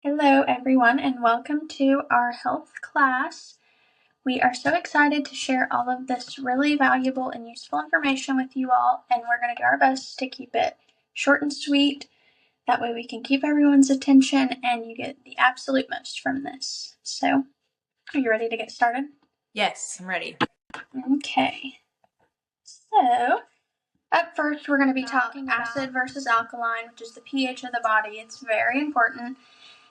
Hello, everyone, and welcome to our health class. We are so excited to share all of this really valuable and useful information with you all, and we're going to do our best to keep it short and sweet. That way we can keep everyone's attention and you get the absolute most from this. So, are you ready to get started? Yes, I'm ready. Okay. So, up first, we're going to be talking about acid versus alkaline, which is the pH of the body. It's very important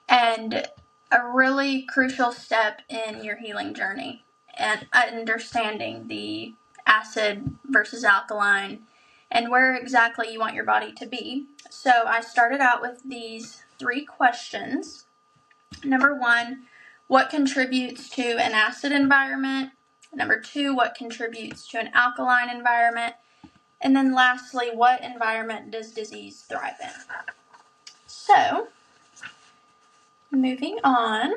and a really crucial step in your healing journey and understanding the acid versus alkaline and where exactly you want your body to be. So I started out with these 3 questions. Number 1, what contributes to an acid environment? Number 2, what contributes to an alkaline environment? And then lastly, what environment does disease thrive in? So, moving on,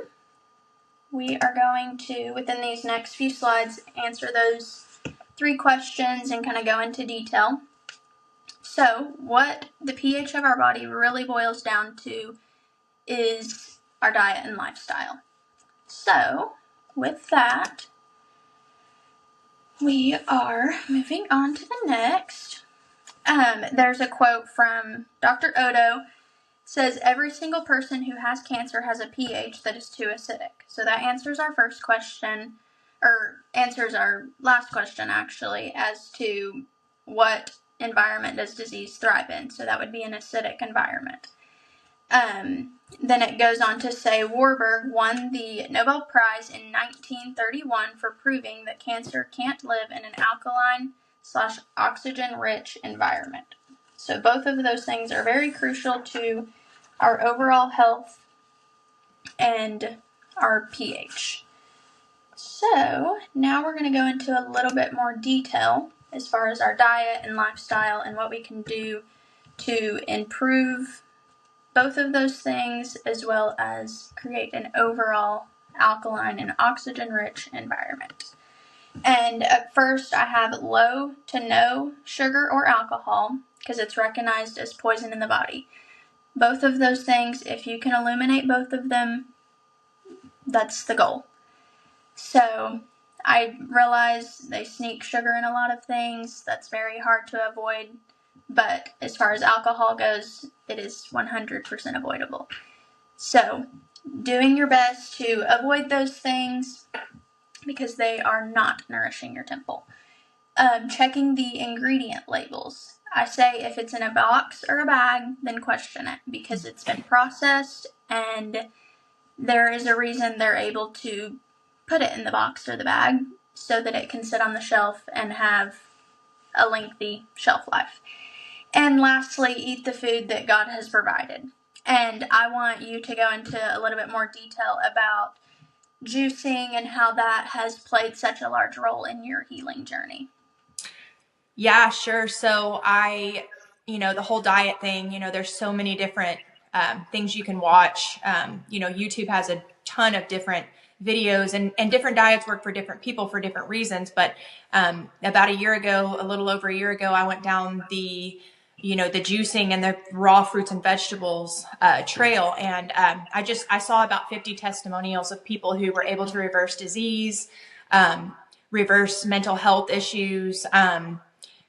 we are going to, within these next few slides, answer those 3 questions and kind of go into detail. So, what the pH of our body really boils down to is our diet and lifestyle. So, with that, we are moving on to the next. There's a quote from Dr. Odo. Says every single person who has cancer has a pH that is too acidic. So that answers our first question, or answers our last question actually, as to what environment does disease thrive in. So that would be an acidic environment. Then it goes on to say Warburg won the Nobel Prize in 1931 for proving that cancer can't live in an alkaline/oxygen-rich environment. So both of those things are very crucial to our overall health and our pH. So now we're going to go into a little bit more detail as far as our diet and lifestyle and what we can do to improve both of those things, as well as create an overall alkaline and oxygen-rich environment. And at first, I have low to no sugar or alcohol because it's recognized as poison in the body. Both of those things, if you can eliminate both of them, that's the goal. So I realize they sneak sugar in a lot of things. That's very hard to avoid. But as far as alcohol goes, it is 100% avoidable. So doing your best to avoid those things because they are not nourishing your temple. Checking the ingredient labels. I say if it's in a box or a bag, then question it because it's been processed and there is a reason they're able to put it in the box or the bag so that it can sit on the shelf and have a lengthy shelf life. And lastly, eat the food that God has provided. And I want you to go into a little bit more detail about juicing and how that has played such a large role in your healing journey. Yeah, sure. So the whole diet thing, there's so many different things you can watch. YouTube has a ton of different videos and different diets work for different people for different reasons. But about a little over a year ago, I went down the juicing and the raw fruits and vegetables trail. And I saw about 50 testimonials of people who were able to reverse disease, reverse mental health issues,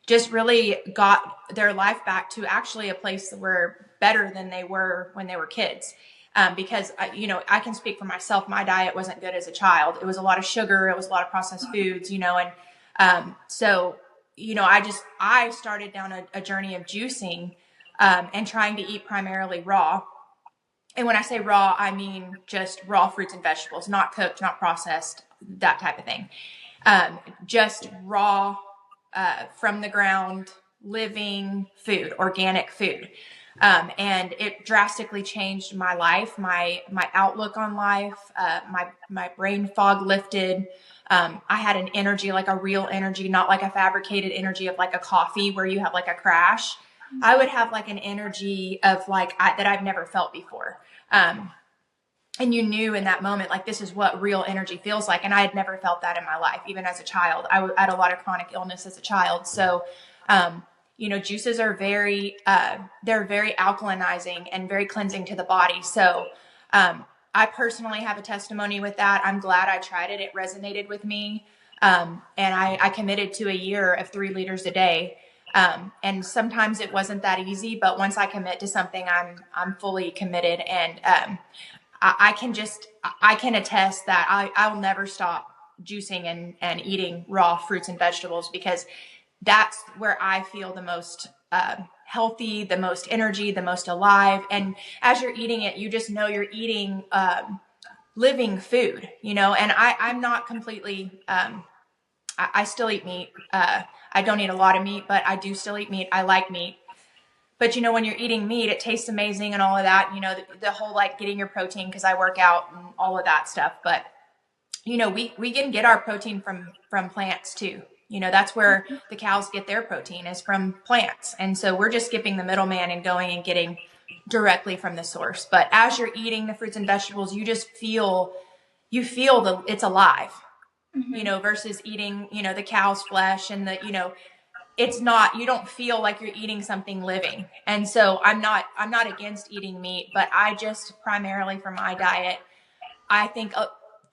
just really got their life back to actually a place that were better than they were when they were kids. Because I can speak for myself. My diet wasn't good as a child. It was a lot of sugar. It was a lot of processed foods, so I started down a journey of juicing, and trying to eat primarily raw. And when I say raw, I mean just raw fruits and vegetables, not cooked, not processed, that type of thing. Just raw, from the ground, living food, organic food. And it drastically changed my life, my outlook on life, my brain fog lifted. I had an energy, like a real energy, not like a fabricated energy of like a coffee where you have like a crash. I would have like an energy of that I've never felt before. And you knew in that moment, like, this is what real energy feels like. And I had never felt that in my life, even as a child. I had a lot of chronic illness as a child. So, juices are they're very alkalinizing and very cleansing to the body. So, I personally have a testimony with that. I'm glad I tried it. It resonated with me. And I committed to a year of 3 liters a day. And sometimes it wasn't that easy, but once I commit to something, I'm fully committed. And, I can attest that I will never stop juicing and eating raw fruits and vegetables, because that's where I feel the most healthy, the most energy, the most alive. And as you're eating it, you just know you're eating living food, and I'm not completely, I still eat meat. I don't eat a lot of meat, but I do still eat meat. I like meat. But when you're eating meat, it tastes amazing and all of that, the whole like getting your protein, because I work out and all of that stuff. But we can get our protein from plants too. That's where the cows get their protein, is from plants. And so we're just skipping the middleman and going and getting directly from the source. But as you're eating the fruits and vegetables, you just feel it's alive, versus eating, the cow's flesh and it's not, you don't feel like you're eating something living. And so I'm not against eating meat, but I just primarily for my diet, I think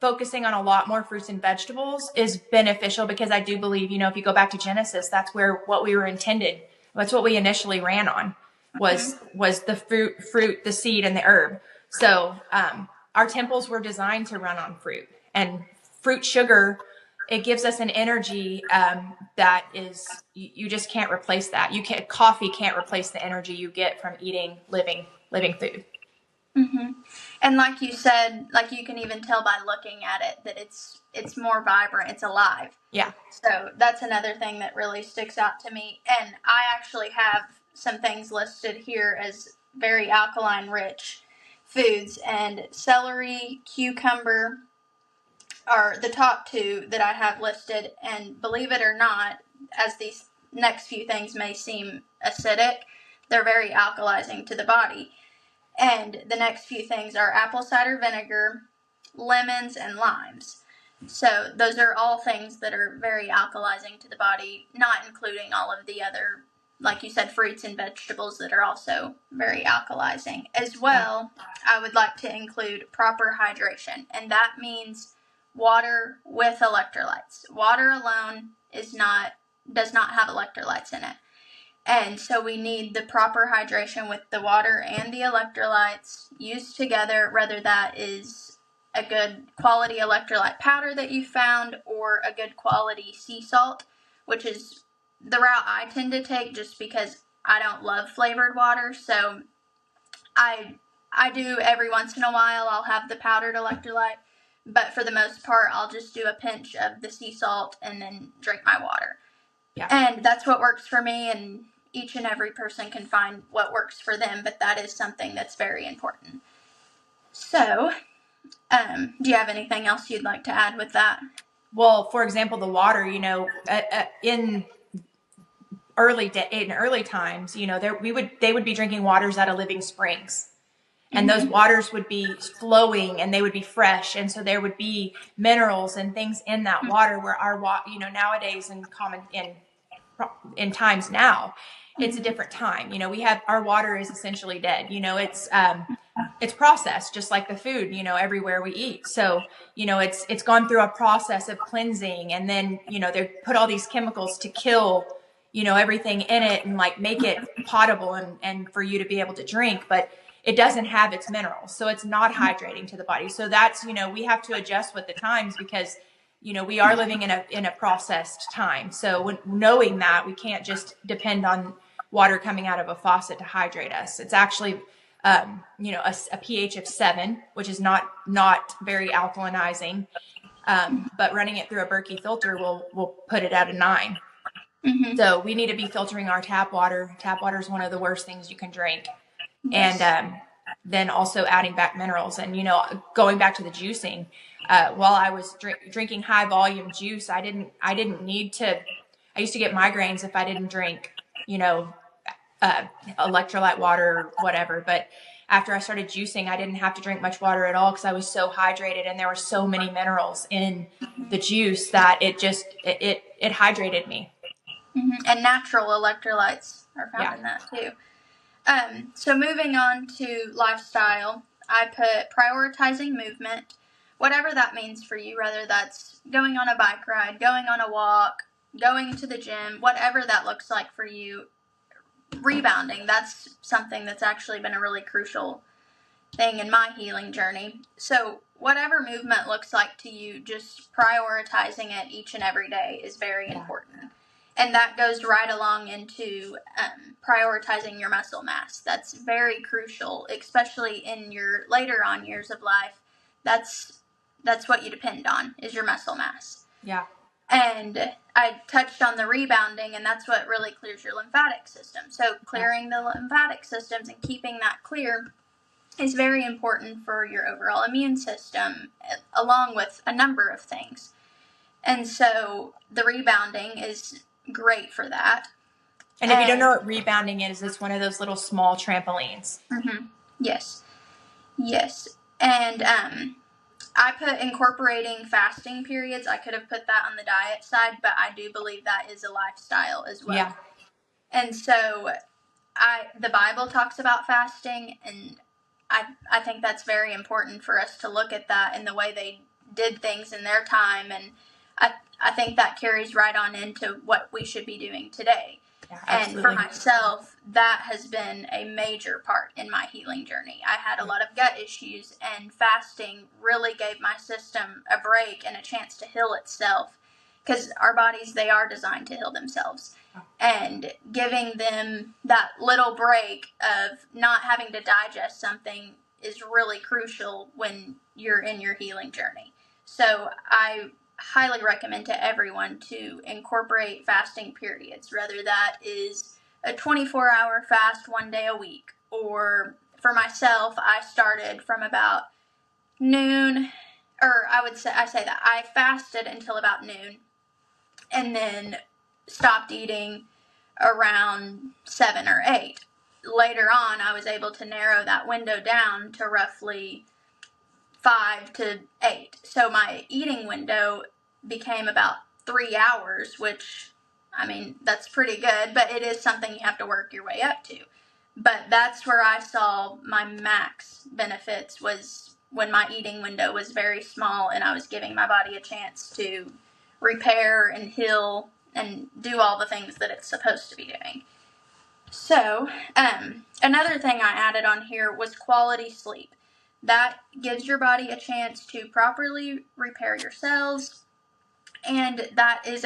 focusing on a lot more fruits and vegetables is beneficial, because I do believe, if you go back to Genesis, that's what we were intended. That's what we initially ran on, was the fruit, the seed, and the herb. So our temples were designed to run on fruit, and fruit sugar. It gives us an energy that is, you just can't replace that. Coffee can't replace the energy you get from eating living food. Mm-hmm. And like you said, like you can even tell by looking at it that it's more vibrant, it's alive. Yeah. So that's another thing that really sticks out to me. And I actually have some things listed here as very alkaline rich foods, and celery, cucumber are the top 2 that I have listed. And believe it or not, as these next few things may seem acidic, they're very alkalizing to the body. And the next few things are apple cider vinegar, lemons, and limes. So those are all things that are very alkalizing to the body, not including all of the other, like you said, fruits and vegetables that are also very alkalizing. As well, I would like to include proper hydration, and that means water with electrolytes. Water alone does not have electrolytes in it. And so we need the proper hydration with the water and the electrolytes used together, whether that is a good quality electrolyte powder that you found or a good quality sea salt, which is the route I tend to take just because I don't love flavored water. So I do every once in a while, I'll have the powdered electrolyte, but for the most part, I'll just do a pinch of the sea salt and then drink my water. Yeah. And that's what works for me, and each and every person can find what works for them, but that is something that's very important. So, do you have anything else you'd like to add with that? Well, for example, the water, in early times, they would be drinking waters out of living springs. And those waters would be flowing and they would be fresh. And so there would be minerals and things in that water, where our nowadays in times now, it's a different time. We have, our water is essentially dead. It's processed just like the food, everywhere we eat. So, it's gone through a process of cleansing, and then, they put all these chemicals to kill, everything in it and like make it potable and for you to be able to drink, but it doesn't have its minerals. So it's not hydrating to the body. So that's, we have to adjust with the times, because we are living in a processed time. So knowing that, we can't just depend on water coming out of a faucet to hydrate us. It's actually, a pH of 7, which is not very alkalinizing. But running it through a Berkey filter will put it at a 9. Mm-hmm. So we need to be filtering our tap water. Tap water is one of the worst things you can drink. Yes. And then also adding back minerals. And, going back to the juicing, while I was drinking high volume juice, I didn't need to. I used to get migraines if I didn't drink, electrolyte water or whatever. But after I started juicing, I didn't have to drink much water at all, because I was so hydrated, and there were so many minerals in the juice that it hydrated me. Mm-hmm. And natural electrolytes are found in that too. So moving on to lifestyle, I put prioritizing movement, whatever that means for you, whether that's going on a bike ride, going on a walk, going to the gym, whatever that looks like for you. Rebounding, that's something that's actually been a really crucial thing in my healing journey. So whatever movement looks like to you, just prioritizing it each and every day is very important. And that goes right along into prioritizing your muscle mass. That's very crucial, especially in your later on years of life. That's what you depend on, is your muscle mass. Yeah. And I touched on the rebounding, and that's what really clears your lymphatic system. So clearing the lymphatic systems and keeping that clear is very important for your overall immune system, along with a number of things. And so the rebounding is great for that. And if you don't know what rebounding is, it's one of those little small trampolines. Mm-hmm. Yes. And I put incorporating fasting periods. I could have put that on the diet side, but I do believe that is a lifestyle as well. Yeah. And so the Bible talks about fasting, and I think that's very important for us to look at that and the way they did things in their time. And I think that carries right on into what we should be doing today. Yeah, and for myself, that has been a major part in my healing journey. I had a lot of gut issues, and fasting really gave my system a break and a chance to heal itself, because our bodies, they are designed to heal themselves. And giving them that little break of not having to digest something is really crucial when you're in your healing journey. So I highly recommend to everyone to incorporate fasting periods, whether that is a 24-hour fast 1 day a week, or for myself, I started from about noon, or I say that I fasted until about noon, and then stopped eating around 7 or 8. Later on, I was able to narrow that window down to roughly 5 to 8. So my eating window became about 3 hours, which, I mean, that's pretty good, but it is something you have to work your way up to. But that's where I saw my max benefits, was when my eating window was very small and I was giving my body a chance to repair and heal and do all the things that it's supposed to be doing. So, another thing I added on here was quality sleep. That gives your body a chance to properly repair your cells, and that is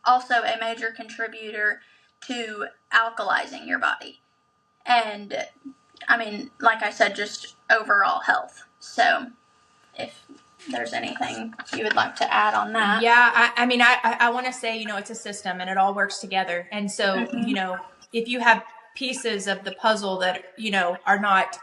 also a major contributor to alkalizing your body. And, I mean, like I said, just overall health. So, if there's anything you would like to add on that. Yeah, I want to say, it's a system and it all works together. And so, if you have pieces of the puzzle that, are not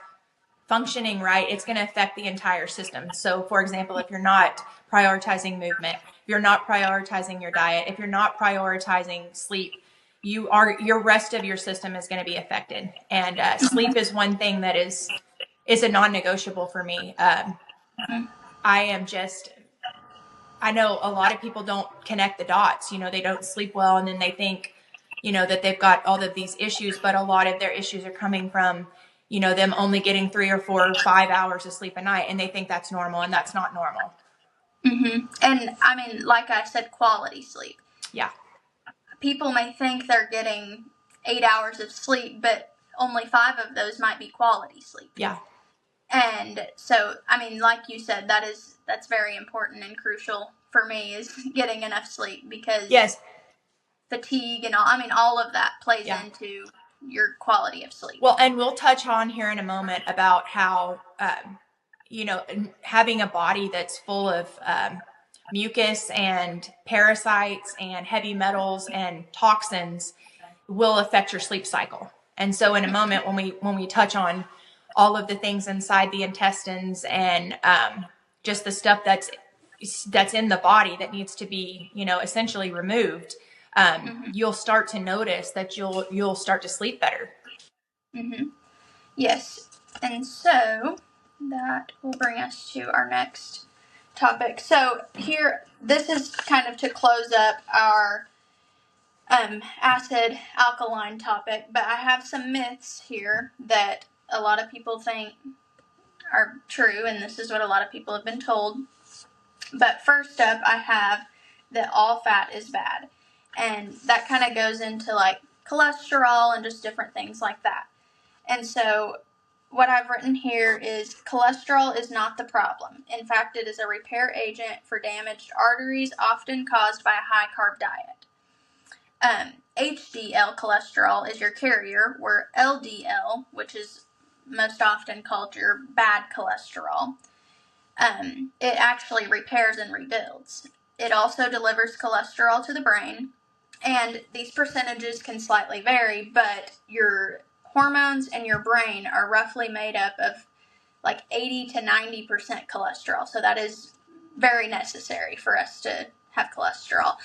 functioning right, it's going to affect the entire system. So, for example, if you're not prioritizing movement, if you're not prioritizing your diet, if you're not prioritizing sleep, your rest of your system is going to be affected. And sleep is one thing that is a non-negotiable for me. I know a lot of people don't connect the dots. They don't sleep well, and then they think, that they've got all of these issues, but a lot of their issues are coming from, them only getting 3 or 4 or 5 hours of sleep a night, and they think that's normal, and that's not normal. Mm-hmm. And I mean, like I said, quality sleep. Yeah. People may think they're getting 8 hours of sleep, but only 5 of those might be quality sleep. Yeah. And so, I mean, like you said, that's very important and crucial for me, is getting enough sleep, because fatigue and all of that plays into your quality of sleep. Well, and we'll touch on here in a moment about how, having a body that's full of mucus and parasites and heavy metals and toxins will affect your sleep cycle. And so in a moment, when we touch on all of the things inside the intestines and just the stuff that's in the body that needs to be, essentially removed, you'll start to notice that you'll start to sleep better. Mm-hmm. Yes. And so that will bring us to our next topic. So here, this is kind of to close up our acid alkaline topic, but I have some myths here that a lot of people think are true, and this is what a lot of people have been told. But first up, I have that all fat is bad. And that kind of goes into like cholesterol and just different things like that. And so what I've written here is cholesterol is not the problem. In fact, it is a repair agent for damaged arteries, often caused by a high-carb diet. HDL cholesterol is your carrier, where LDL, which is most often called your bad cholesterol, it actually repairs and rebuilds. It also delivers cholesterol to the brain, and these percentages can slightly vary, but your hormones and your brain are roughly made up of like 80 to 90% cholesterol. So that is very necessary for us to have cholesterol.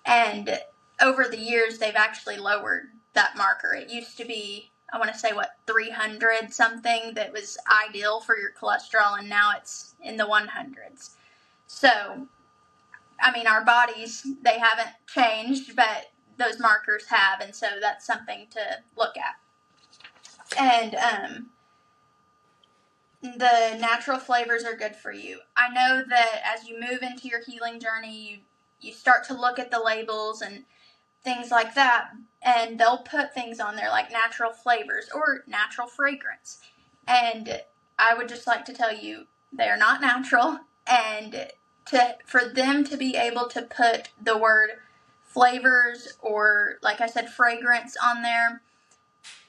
And over the years, they've actually lowered that marker. It used to be, I want to say, 300 something that was ideal for your cholesterol, and now it's in the 100s. So, I mean, our bodies, they haven't changed, but those markers have, and so that's something to look at. And the natural flavors are good for you. I know that as you move into your healing journey, you start to look at the labels and things like that, and they'll put things on there like natural flavors or natural fragrance. And I would just like to tell you, they are not natural, and for them to be able to put the word flavors or, like I said, fragrance on there,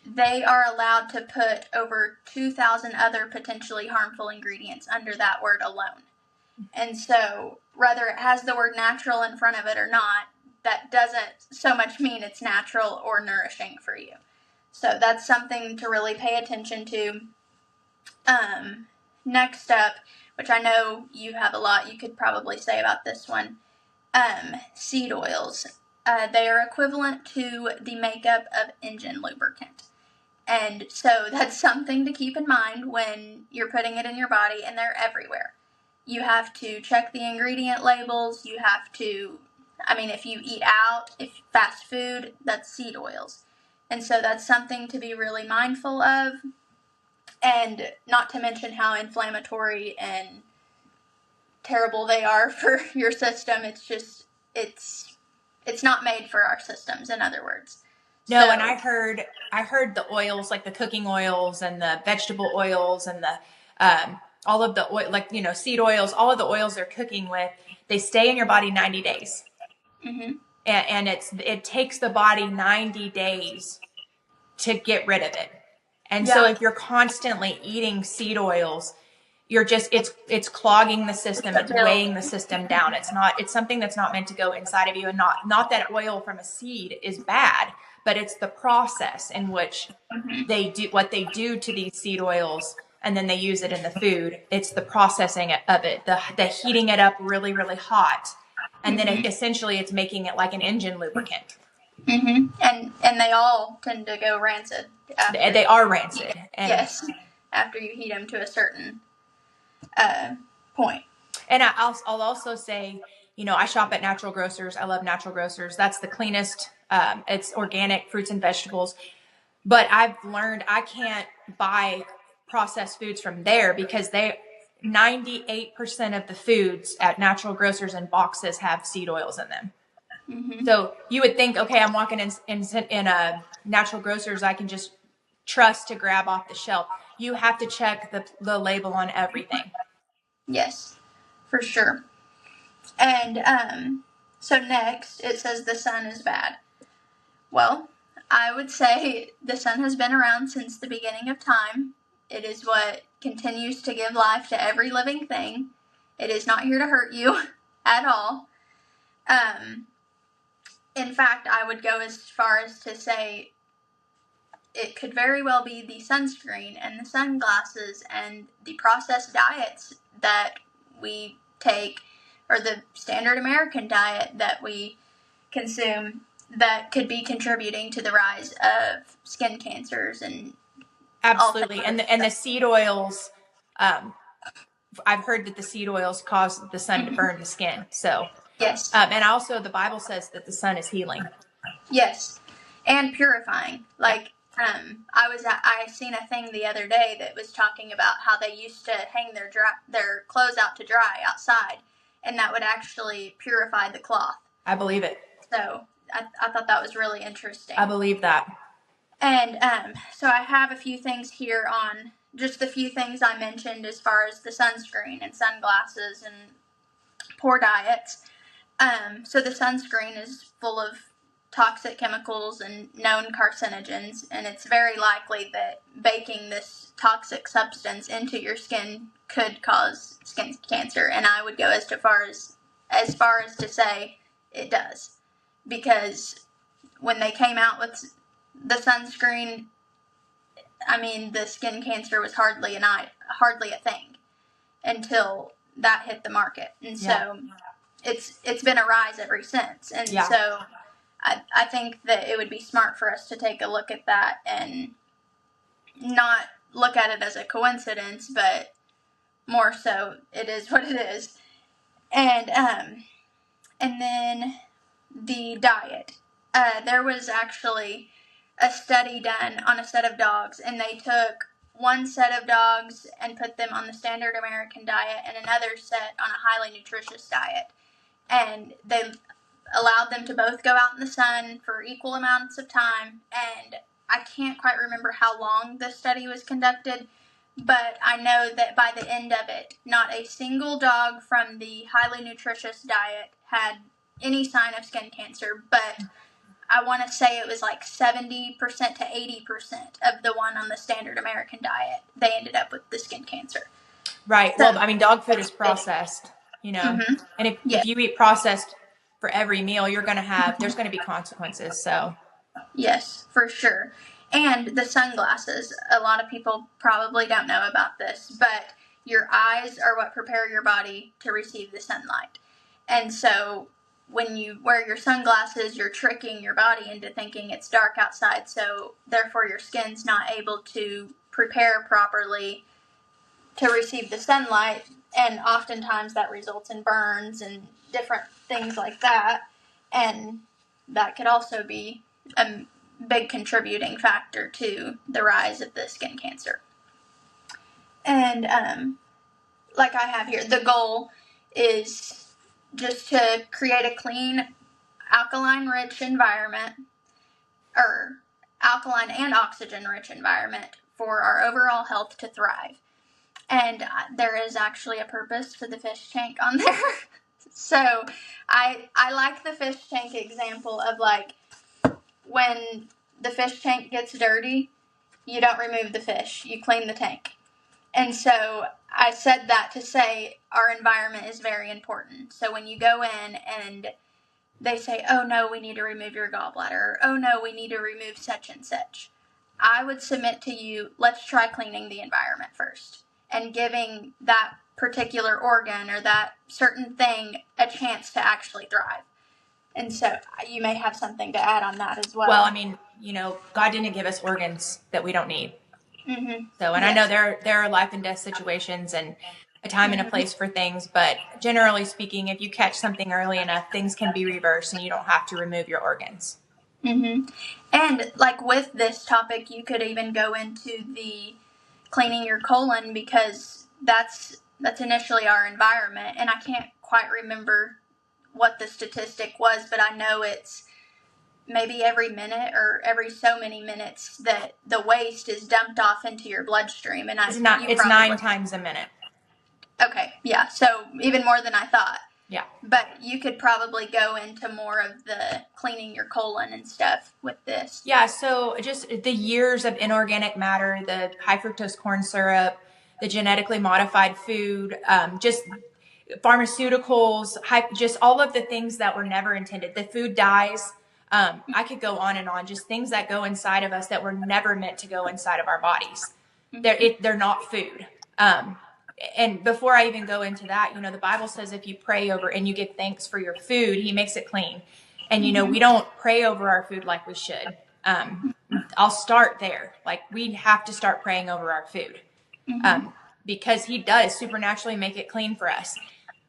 they are allowed to put over 2,000 other potentially harmful ingredients under that word alone. And so, whether it has the word natural in front of it or not, that doesn't so much mean it's natural or nourishing for you. So that's something to really pay attention to. Next up, which I know you have a lot you could probably say about this one, seed oils. They are equivalent to the makeup of engine lubricant. And so that's something to keep in mind when you're putting it in your body, and they're everywhere. You have to check the ingredient labels. You have to, if you eat out, if fast food, that's seed oils. And so that's something to be really mindful of. And not to mention how inflammatory and terrible they are for your system. It's just, it's not made for our systems, in other words. No, so, and I heard the oils, like the cooking oils and the vegetable oils and the all of the oil, like, seed oils, all of the oils they're cooking with, they stay in your body 90 days. Mm-hmm. And it takes the body 90 days to get rid of it. And so if you're constantly eating seed oils, you're just, it's clogging the system. It's weighing the system down. It's something that's not meant to go inside of you. And not that oil from a seed is bad, but it's the process in which they do what they do to these seed oils, and then they use it in the food. It's the processing of it, the heating it up really, really hot. And then essentially it's making it like an engine lubricant. Mm-hmm. And they all tend to go rancid. They are rancid. Yes, after you heat them to a certain point. And I'll also say, I shop at natural grocers. I love natural grocers. That's the cleanest. It's organic fruits and vegetables. But I've learned I can't buy processed foods from there because 98% of the foods at natural grocers and boxes have seed oils in them. Mm-hmm. So you would think, okay, I'm walking in a natural grocers, I can just trust to grab off the shelf. You have to check the label on everything. Yes, for sure. And so next, it says the sun is bad. Well, I would say the sun has been around since the beginning of time. It is what continues to give life to every living thing. It is not here to hurt you at all. In fact, I would go as far as to say it could very well be the sunscreen and the sunglasses and the processed diets that we take, or the standard American diet that we consume, that could be contributing to the rise of skin cancers and absolutely. And the seed oils, I've heard that the seed oils cause the sun to burn the skin. So yes. And also the Bible says that the sun is healing. Yes. And purifying. Like, I seen a thing the other day that was talking about how they used to hang their clothes out to dry outside, and that would actually purify the cloth. I believe it. So I thought that was really interesting. I believe that. And so I have a few things here on just the few things I mentioned as far as the sunscreen and sunglasses and poor diets. So the sunscreen is full of toxic chemicals and known carcinogens, and it's very likely that baking this toxic substance into your skin could cause skin cancer. And I would go as far as to say it does, because when they came out with the sunscreen, I mean, the skin cancer was hardly a thing until that hit the market, and so it's been a rise ever since. And so I think that it would be smart for us to take a look at that and not look at it as a coincidence, but more so it is what it is. And then the diet. There was actually a study done on a set of dogs, and they took one set of dogs and put them on the standard American diet and another set on a highly nutritious diet. And they allowed them to both go out in the sun for equal amounts of time. And I can't quite remember how long the study was conducted, but I know that by the end of it, not a single dog from the highly nutritious diet had any sign of skin cancer, but I want to say it was like 70% to 80% of the one on the standard American diet, they ended up with the skin cancer. Right. So, well, I mean, dog food is processed, you know, and if you eat processed for every meal, there's going to be consequences. So, yes, for sure. And the sunglasses, a lot of people probably don't know about this, but your eyes are what prepare your body to receive the sunlight. And so when you wear your sunglasses, you're tricking your body into thinking it's dark outside, so therefore your skin's not able to prepare properly to receive the sunlight, and oftentimes that results in burns and different things like that, and that could also be a big contributing factor to the rise of the skin cancer. And like I have here, the goal is just to create a clean, alkaline-rich environment, or alkaline and oxygen-rich environment for our overall health to thrive. And there is actually a purpose for the fish tank on there. So I like the fish tank example of, like, when the fish tank gets dirty, you don't remove the fish, you clean the tank. And so I said that to say our environment is very important. So when you go in and they say, oh no, we need to remove your gallbladder, or oh no, we need to remove such and such, I would submit to you, let's try cleaning the environment first and giving that particular organ or that certain thing a chance to actually thrive. And so you may have something to add on that as well. Well, I mean, you know, God didn't give us organs that we don't need. Mm-hmm. So, and yes. I know there are life and death situations and a time and a place for things, but generally speaking, if you catch something early enough, things can be reversed and you don't have to remove your organs. Mm-hmm. And like with this topic, you could even go into the cleaning your colon, because that's initially our environment. And I can't quite remember what the statistic was, but I know it's maybe every minute or every so many minutes that the waste is dumped off into your bloodstream. And it's 9 times a minute. Okay, yeah, so even more than I thought. Yeah. But you could probably go into more of the cleaning your colon and stuff with this. Yeah, so just the years of inorganic matter, the high fructose corn syrup, the genetically modified food, just pharmaceuticals, just all of the things that were never intended. The food dyes. I could go on and on, just things that go inside of us that were never meant to go inside of our bodies. They're not food. And before I even go into that, you know, the Bible says if you pray over and you give thanks for your food, he makes it clean. And, you know, we don't pray over our food like we should. I'll start there. Like, we have to start praying over our food because he does supernaturally make it clean for us.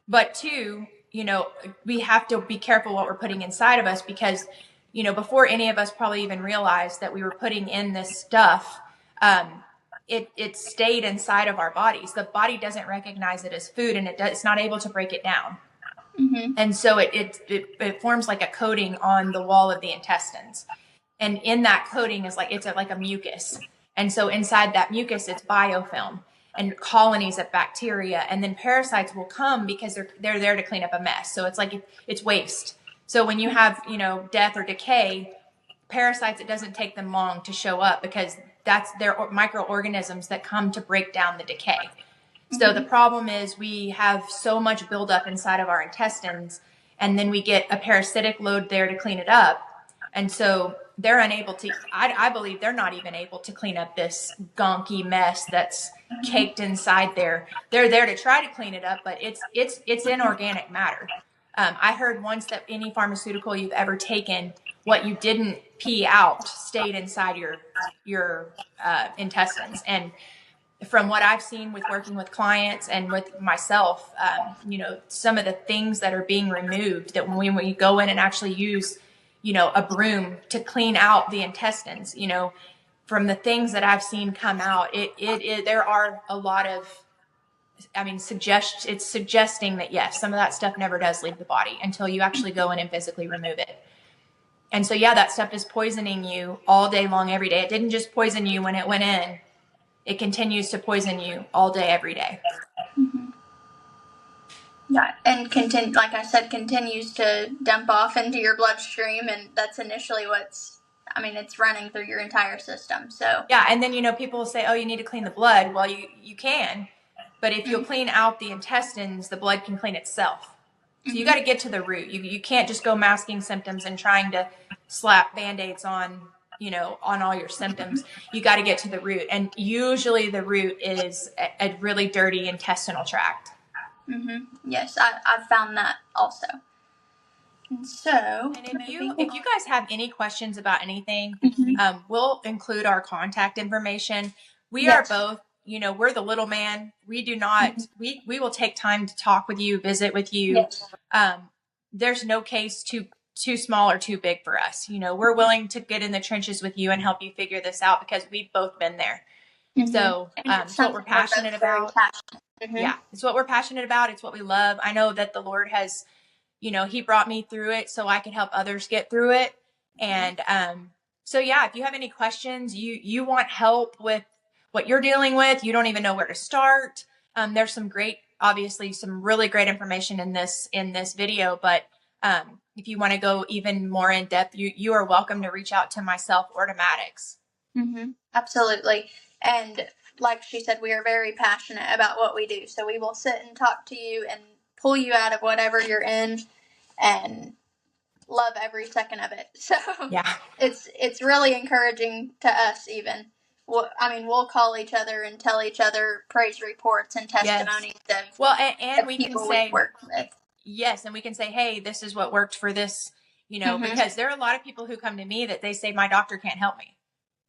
But two, you know, we have to be careful what we're putting inside of us, because before any of us probably even realized that we were putting in this stuff, it stayed inside of our bodies. The body doesn't recognize it as food, and it's not able to break it down. Mm-hmm. And so it forms like a coating on the wall of the intestines. And in that coating is like a mucus. And so inside that mucus, it's biofilm and colonies of bacteria. And then parasites will come because they're there to clean up a mess. So it's like it's waste. So when you have, death or decay, parasites, it doesn't take them long to show up because that's their microorganisms that come to break down the decay. So the problem is we have so much buildup inside of our intestines, and then we get a parasitic load there to clean it up. And so they're unable to, I believe they're not even able to clean up this gonky mess that's caked inside there. They're there to try to clean it up, but it's inorganic matter. I heard once that any pharmaceutical you've ever taken, what you didn't pee out stayed inside your intestines. And from what I've seen with working with clients and with myself, some of the things that are being removed, that when we go in and actually use, a broom to clean out the intestines, from the things that I've seen come out, there are a lot of, it's suggesting that yes, some of that stuff never does leave the body until you actually go in and physically remove it. And so, yeah, that stuff is poisoning you all day long, every day. It didn't just poison you when it went in. It continues to poison you all day, every day. Mm-hmm. Yeah, and continues to dump off into your bloodstream, and that's initially it's running through your entire system. So yeah, and then people will say, "Oh, you need to clean the blood." Well, you can, but if you'll clean out the intestines, the blood can clean itself. So you got to get to the root. You can't just go masking symptoms and trying to slap Band-Aids on all your symptoms. You got to get to the root. And usually the root is a really dirty intestinal tract. Mm-hmm. Yes, I've found that also. And so, and if you guys have any questions about anything, we'll include our contact information. We are both, we're the little man. We do not, we will take time to talk with you, visit with you. Yes. There's no case too small or too big for us. We're willing to get in the trenches with you and help you figure this out because we've both been there. So it's what we're passionate about. Yeah, it's what we're passionate about. It's what we love. I know that the Lord has, he brought me through it so I could help others get through it. And so, yeah, if you have any questions, you want help with what you're dealing with, you don't even know where to start. There's some really great information in this video, but if you want to go even more in depth, you are welcome to reach out to myself or to Maddox. Mm-hmm. Absolutely. And like she said, we are very passionate about what we do. So we will sit and talk to you and pull you out of whatever you're in and love every second of it. So yeah, it's really encouraging to us even. We'll call each other and tell each other praise reports and testimonies of we can say, we've worked with. Yes, and we can say, hey, this is what worked for this, because there are a lot of people who come to me that they say, my doctor can't help me.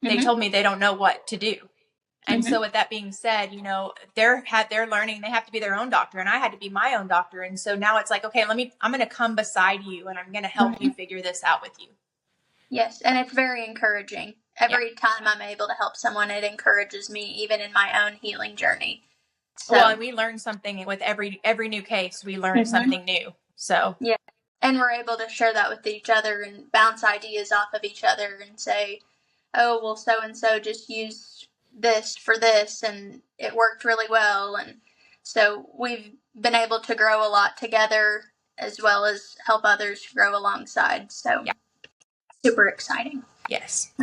They told me they don't know what to do. And so with that being said, they're learning, they have to be their own doctor, and I had to be my own doctor. And so now it's like, okay, I'm going to come beside you and I'm going to help you figure this out with you. Yes. And it's very encouraging. Every time I'm able to help someone, it encourages me, even in my own healing journey. So, and we learn something with every new case, we learn something new. So, yeah. And we're able to share that with each other and bounce ideas off of each other and say, oh, well, so-and-so just used this for this and it worked really well. And so we've been able to grow a lot together as well as help others grow alongside. So super exciting. Yes.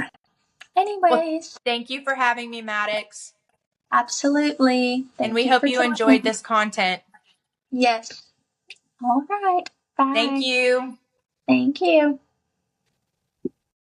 Anyways. Well, thank you for having me, Maddox. Absolutely. And we hope you enjoyed this content. Yes. All right. Bye. Thank you. Thank you.